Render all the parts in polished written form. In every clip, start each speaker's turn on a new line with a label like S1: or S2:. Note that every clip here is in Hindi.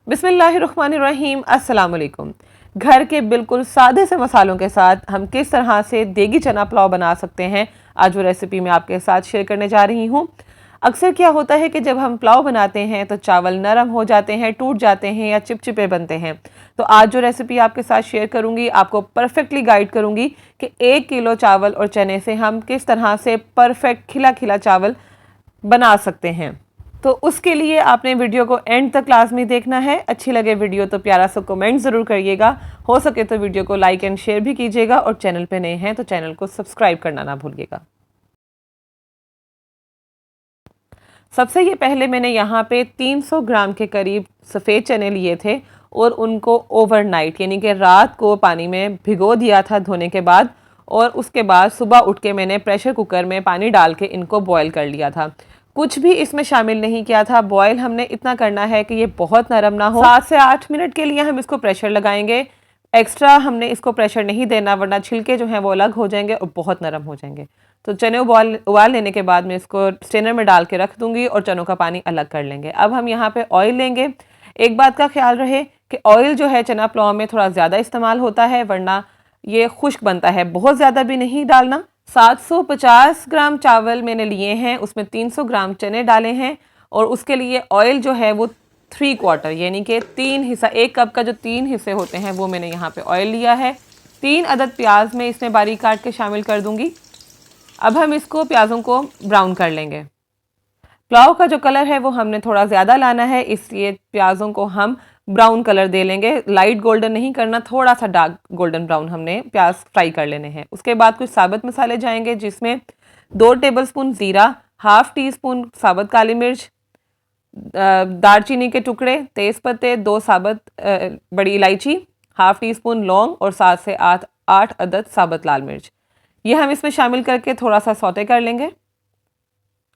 S1: बिस्मिल्लाहिर्रहमानिर्रहीम, अस्सलाम वालेकुम। घर के बिल्कुल सादे से मसालों के साथ हम किस तरह से देगी चना पुलाव बना सकते हैं, आज वो रेसिपी मैं आपके साथ शेयर करने जा रही हूँ। अक्सर क्या होता है कि जब हम पुलाव बनाते हैं तो चावल नरम हो जाते हैं, टूट जाते हैं या चिपचिपे बनते हैं। तो आज जो रेसिपी आपके साथ शेयर करूँगी, आपको परफेक्टली गाइड करूँगी कि 1 किलो चावल और चने से हम किस तरह से परफेक्ट खिला खिला चावल बना सकते हैं। तो उसके लिए आपने वीडियो को एंड तक लाजमी देखना है। अच्छी लगे वीडियो तो प्यारा सा कमेंट ज़रूर करिएगा, हो सके तो वीडियो को लाइक एंड शेयर भी कीजिएगा और चैनल पे नए हैं तो चैनल को सब्सक्राइब करना ना भूलिएगा। सबसे ये पहले मैंने यहाँ पे 300 ग्राम के करीब सफ़ेद चने लिए थे और उनको ओवरनाइट यानी कि रात को पानी में भिगो दिया था धोने के बाद, और उसके बाद सुबह उठ के मैंने प्रेशर कुकर में पानी डाल के इनको बॉयल कर लिया था। कुछ भी इसमें शामिल नहीं किया था। बॉयल हमने इतना करना है कि ये बहुत नरम ना हो। 7 से 8 मिनट के लिए हम इसको प्रेशर लगाएंगे। एक्स्ट्रा हमने इसको प्रेशर नहीं देना, वरना छिलके जो हैं वो अलग हो जाएंगे और बहुत नरम हो जाएंगे। तो चने उबाल लेने के बाद मैं इसको स्ट्रेनर में डाल के रख दूंगी और चनों का पानी अलग कर लेंगे। अब हम यहाँ पे ऑयल लेंगे। एक बात का ख्याल रहे कि ऑयल जो है चना पुलाव में थोड़ा ज़्यादा इस्तेमाल होता है, वरना ये खुश्क बनता है। बहुत ज़्यादा भी नहीं डालना। 750 ग्राम चावल मैंने लिए हैं, उसमें 300 ग्राम चने डाले हैं और उसके लिए ऑयल जो है वो 3/4 यानी कि 3 हिस्सा, 1 कप का जो 3 हिस्से होते हैं वो मैंने यहाँ पे ऑयल लिया है। 3 अदद प्याज में इसमें बारीक काट के शामिल कर दूंगी। अब हम इसको प्याज़ों को ब्राउन कर लेंगे। पुलाव का जो कलर है वो हमने थोड़ा ज़्यादा लाना है, इसलिए प्याज़ों को हम ब्राउन कलर दे लेंगे। लाइट गोल्डन नहीं करना, थोड़ा सा डार्क गोल्डन ब्राउन हमने प्याज फ्राई कर लेने हैं। उसके बाद कुछ साबुत मसाले जाएंगे, जिसमें 2 टेबलस्पून ज़ीरा, हाफ टी स्पून साबुत काली मिर्च, दालचीनी के टुकड़े, तेज़पत्ते, 2 साबुत बड़ी इलायची, हाफ टी स्पून लौंग और 7 से 8 अदद साबुत लाल मिर्च। ये हम इसमें शामिल करके थोड़ा सा सौते कर लेंगे।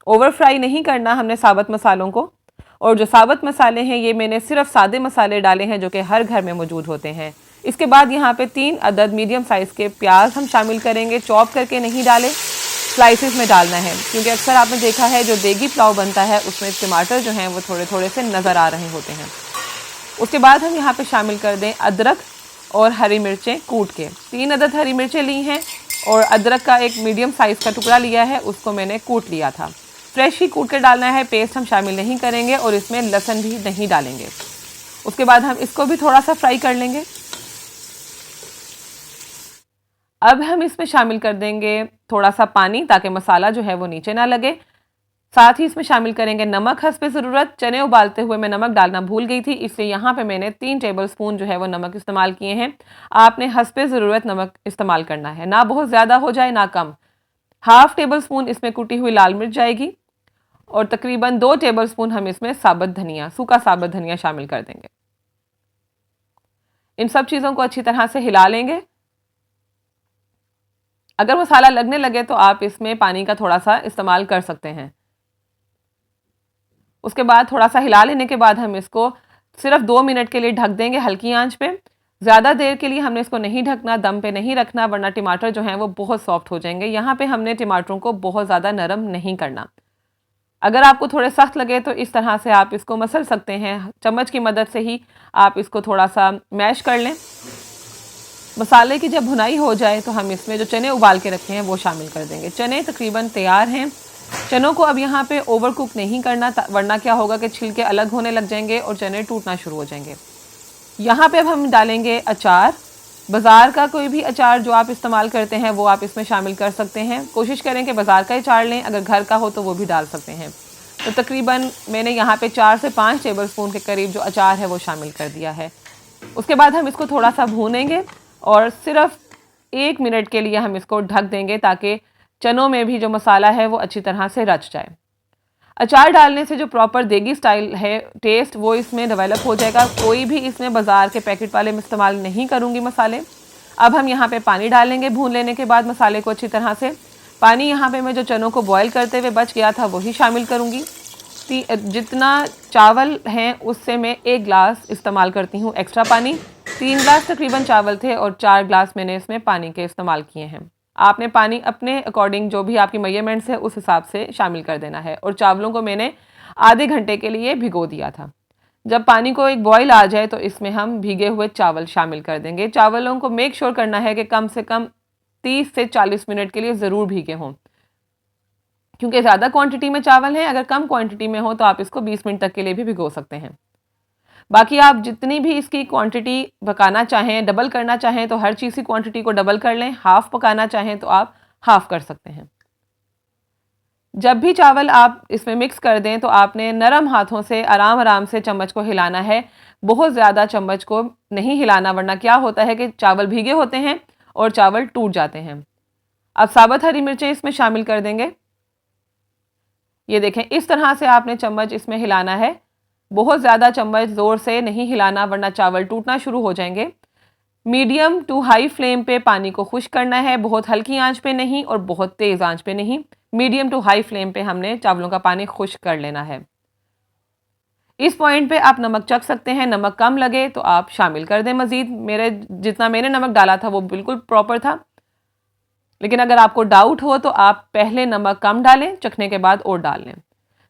S1: ओवर फ्राई नहीं करना हमने साबुत मसालों को। और जो साबुत मसाले हैं ये मैंने सिर्फ सादे मसाले डाले हैं जो कि हर घर में मौजूद होते हैं। इसके बाद यहाँ पे 3 अदद मीडियम साइज़ के प्याज हम शामिल करेंगे। चॉप करके नहीं डाले, स्लाइसिस में डालना है, क्योंकि अक्सर आपने देखा है जो देगी पुलाव बनता है उसमें टमाटर जो हैं वो थोड़े थोड़े से नज़र आ रहे होते हैं। उसके बाद हम यहाँ पे शामिल कर दें अदरक और हरी मिर्चें कूट के। 3 अदद हरी मिर्चें ली हैं और अदरक का एक मीडियम साइज़ का टुकड़ा लिया है, उसको मैंने कूट लिया था। फ्रेश ही कूट के डालना है, पेस्ट हम शामिल नहीं करेंगे और इसमें लहसुन भी नहीं डालेंगे। उसके बाद हम इसको भी थोड़ा सा फ्राई कर लेंगे। अब हम इसमें शामिल कर देंगे थोड़ा सा पानी, ताकि मसाला जो है वो नीचे ना लगे। साथ ही इसमें शामिल करेंगे नमक हस्बे ज़रूरत। चने उबालते हुए मैं नमक डालना भूल गई थी, इसलिए यहाँ पे मैंने 3 टेबलस्पून जो है वो नमक इस्तेमाल किए हैं। आपने हस्बे ज़रूरत नमक इस्तेमाल करना है, ना बहुत ज़्यादा हो जाए ना कम। हाफ टेबल स्पून इसमें कुटी हुई लाल मिर्च जाएगी और तकरीबन 2 टेबलस्पून हम इसमें साबुत धनिया, सूखा साबुत धनिया शामिल कर देंगे। इन सब चीज़ों को अच्छी तरह से हिला लेंगे। अगर मसाला लगने लगे तो आप इसमें पानी का थोड़ा सा इस्तेमाल कर सकते हैं। उसके बाद थोड़ा सा हिला लेने के बाद हम इसको सिर्फ 2 मिनट के लिए ढक देंगे हल्की आंच पे। ज़्यादा देर के लिए हमने इसको नहीं ढकना, दम पे नहीं रखना, वरना टमाटर जो हैं वो बहुत सॉफ्ट हो जाएंगे। यहाँ पे हमने टमाटरों को बहुत ज़्यादा नरम नहीं करना। अगर आपको थोड़े सख्त लगे तो इस तरह से आप इसको मसल सकते हैं, चम्मच की मदद से ही आप इसको थोड़ा सा मैश कर लें। मसाले की जब भुनाई हो जाए तो हम इसमें जो चने उबाल के रखे हैं वो शामिल कर देंगे। चने तकरीबन तैयार हैं। चनों को अब यहाँ पे ओवर कुक नहीं करना, वरना क्या होगा कि छिलके अलग होने लग जाएंगे और चने टूटना शुरू हो जाएंगे। यहाँ पे अब हम डालेंगे अचार। बाज़ार का कोई भी अचार जो आप इस्तेमाल करते हैं वो आप इसमें शामिल कर सकते हैं। कोशिश करें कि बाज़ार का अचार लें, अगर घर का हो तो वो भी डाल सकते हैं। तो तकरीबन मैंने यहाँ पे 4 से 5 टेबलस्पून के करीब जो अचार है वो शामिल कर दिया है। उसके बाद हम इसको थोड़ा सा भूनेंगे और सिर्फ 1 मिनट के लिए हम इसको ढक देंगे, ताकि चनों में भी जो मसाला है वो अच्छी तरह से रच जाए। अचार डालने से जो प्रॉपर देगी स्टाइल है टेस्ट वो इसमें डेवलप हो जाएगा। कोई भी इसमें बाज़ार के पैकेट वाले इस्तेमाल नहीं करूँगी मसाले। अब हम यहाँ पे पानी डालेंगे भून लेने के बाद मसाले को अच्छी तरह से। पानी यहाँ पे मैं जो चनों को बॉयल करते हुए बच गया था वही शामिल करूँगी। जितना चावल हैं उससे मैं 1 गिलास इस्तेमाल करती हूँ एक्स्ट्रा पानी। 3 गिलास तकरीबन चावल थे और 4 गिलास मैंने इसमें पानी के इस्तेमाल किए हैं। आपने पानी अपने अकॉर्डिंग जो भी आपकी मेजरमेंट्स है उस हिसाब से शामिल कर देना है। और चावलों को मैंने आधे घंटे के लिए भिगो दिया था। जब पानी को एक बॉईल आ जाए तो इसमें हम भीगे हुए चावल शामिल कर देंगे। चावलों को मेक श्योर करना है कि कम से कम 30 से 40 मिनट के लिए ज़रूर भीगे हों, क्योंकि ज़्यादा क्वांटिटी में चावल हैं। अगर कम क्वांटिटी में हो तो आप इसको 20 मिनट तक के लिए भी भिगो सकते हैं। बाकी आप जितनी भी इसकी क्वांटिटी पकाना चाहें, डबल करना चाहें तो हर चीज़ की क्वांटिटी को डबल कर लें। हाफ़ पकाना चाहें तो आप हाफ़ कर सकते हैं। जब भी चावल आप इसमें मिक्स कर दें तो आपने नरम हाथों से आराम आराम से चम्मच को हिलाना है। बहुत ज़्यादा चम्मच को नहीं हिलाना, वरना क्या होता है कि चावल भीगे होते हैं और चावल टूट जाते हैं। अब साबुत हरी मिर्चें इसमें शामिल कर देंगे। ये देखें, इस तरह से आपने चम्मच इसमें हिलाना है। बहुत ज़्यादा चम्मच ज़ोर से नहीं हिलाना, वरना चावल टूटना शुरू हो जाएंगे। मीडियम टू हाई फ्लेम पे पानी को खुश्क करना है, बहुत हल्की आंच पे नहीं और बहुत तेज़ आंच पे नहीं। मीडियम टू हाई फ्लेम पे हमने चावलों का पानी खुश्क कर लेना है। इस पॉइंट पे आप नमक चख सकते हैं, नमक कम लगे तो आप शामिल कर दें मज़ीद। जितना मैंने नमक डाला था वो बिल्कुल प्रॉपर था, लेकिन अगर आपको डाउट हो तो आप पहले नमक कम डालें, चखने के बाद और डाल लें।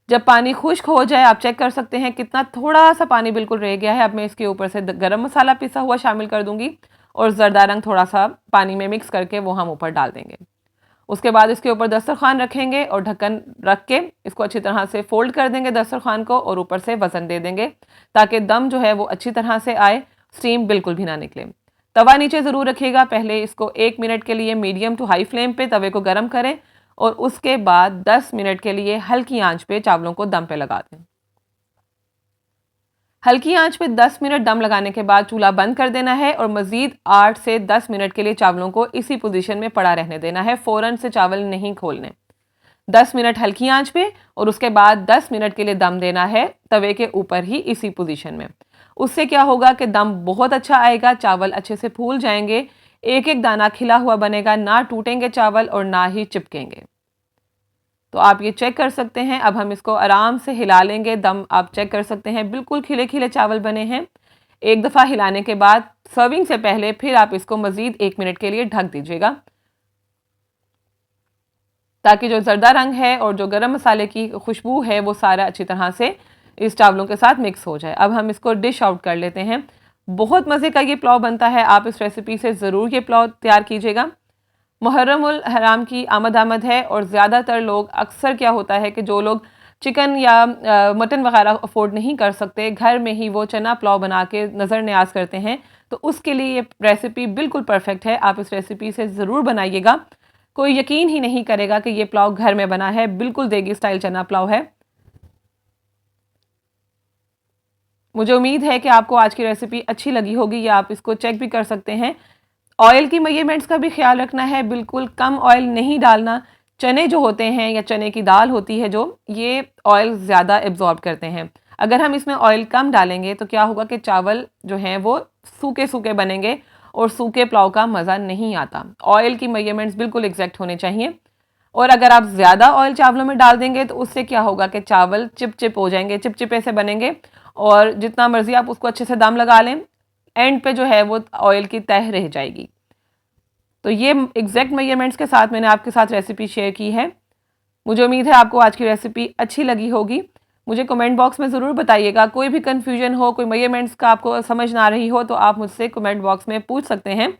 S1: जब पानी खुश्क हो जाए आप चेक कर सकते हैं कितना थोड़ा सा पानी बिल्कुल रह गया है। अब मैं इसके ऊपर से गरम मसाला पिसा हुआ शामिल कर दूंगी और ज़रदा रंग थोड़ा सा पानी में मिक्स करके वो हम ऊपर डाल देंगे। उसके बाद इसके ऊपर दस्तरखान रखेंगे और ढक्कन रख के इसको अच्छी तरह से फोल्ड कर देंगे दस्तरखान को, और ऊपर से वज़न दे देंगे ताकि दम जो है वो अच्छी तरह से आए, स्टीम बिल्कुल भी ना निकले। तवा नीचे ज़रूर रखिएगा। पहले इसको 1 मिनट के लिए मीडियम टू हाई फ्लेम पे तवे को गर्म करें और उसके बाद 10 मिनट के लिए हल्की आंच पे चावलों को दम पे लगा दें। हल्की आंच पे 10 मिनट दम लगाने के बाद चूल्हा बंद कर देना है और मज़ीद 8 से 10 मिनट के लिए चावलों को इसी पोजीशन में पड़ा रहने देना है। फ़ौरन से चावल नहीं खोलने। 10 मिनट हल्की आंच पे और उसके बाद 10 मिनट के लिए दम देना है तवे के ऊपर ही इसी पोजीशन में। उससे क्या होगा कि दम बहुत अच्छा आएगा, चावल अच्छे से फूल जाएंगे, एक एक दाना खिला हुआ बनेगा, ना टूटेंगे चावल और ना ही चिपकेंगे। तो आप ये चेक कर सकते हैं। अब हम इसको आराम से हिला लेंगे। दम आप चेक कर सकते हैं बिल्कुल खिले खिले चावल बने हैं। एक दफ़ा हिलाने के बाद सर्विंग से पहले फिर आप इसको मज़ीद 1 मिनट के लिए ढक दीजिएगा, ताकि जो जर्दा रंग है और जो गरम मसाले की खुशबू है वो सारा अच्छी तरह से इस चावलों के साथ मिक्स हो जाए। अब हम इसको डिश आउट कर लेते हैं। बहुत मज़े का ये पुलाव बनता है। आप इस रेसिपी से ज़रूर ये पुलाव तैयार कीजिएगा। मुहर्रम उल हराम की आमद है और ज़्यादातर लोग, अक्सर क्या होता है कि जो लोग चिकन या मटन वगैरह अफोर्ड नहीं कर सकते, घर में ही वो चना पुलाव बना के नज़र न्याज करते हैं, तो उसके लिए ये रेसिपी बिल्कुल परफेक्ट है। आप इस रेसिपी से ज़रूर बनाइएगा। कोई यकीन ही नहीं करेगा कि ये पुलाव घर में बना है। बिल्कुल देगी स्टाइल चना पुलाव है। मुझे उम्मीद है कि आपको आज की रेसिपी अच्छी लगी होगी, या आप इसको चेक भी कर सकते हैं। ऑयल की मेजरमेंट्स का भी ख्याल रखना है, बिल्कुल कम ऑयल नहीं डालना। चने जो होते हैं या चने की दाल होती है जो, ये ऑयल ज़्यादा एब्जॉर्ब करते हैं। अगर हम इसमें ऑयल कम डालेंगे तो क्या होगा कि चावल जो हैं वो सूखे सूखे बनेंगे और सूखे पुलाव का मज़ा नहीं आता। ऑयल की मेजरमेंट्स बिल्कुल एग्जैक्ट होने चाहिए। और अगर आप ज़्यादा ऑयल चावलों में डाल देंगे तो उससे क्या होगा कि चावल चिपचिप हो जाएंगे, चिपचिपे से बनेंगे, और जितना मर्जी आप उसको अच्छे से दम लगा लें, एंड पे जो है वो ऑयल की तह रह जाएगी। तो ये एग्जैक्ट मेजरमेंट्स के साथ मैंने आपके साथ रेसिपी शेयर की है। मुझे उम्मीद है आपको आज की रेसिपी अच्छी लगी होगी। मुझे कमेंट बॉक्स में ज़रूर बताइएगा। कोई भी कन्फ्यूजन हो, कोई मेजरमेंट्स का आपको समझ ना रही हो, तो आप मुझसे कमेंट बॉक्स में पूछ सकते हैं।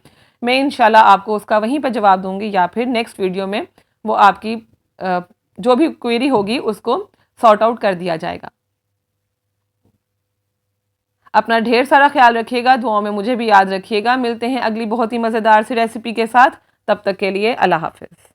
S1: मैं इंशाल्लाह आपको उसका वहीं पर जवाब दूंगी, या फिर नेक्स्ट वीडियो में वो आपकी जो भी क्वेरी होगी उसको सॉर्ट आउट कर दिया जाएगा। अपना ढेर सारा ख्याल रखिएगा, दुआओं में मुझे भी याद रखिएगा। मिलते हैं अगली बहुत ही मज़ेदार सी रेसिपी के साथ। तब तक के लिए अल्लाह हाफ़िज़।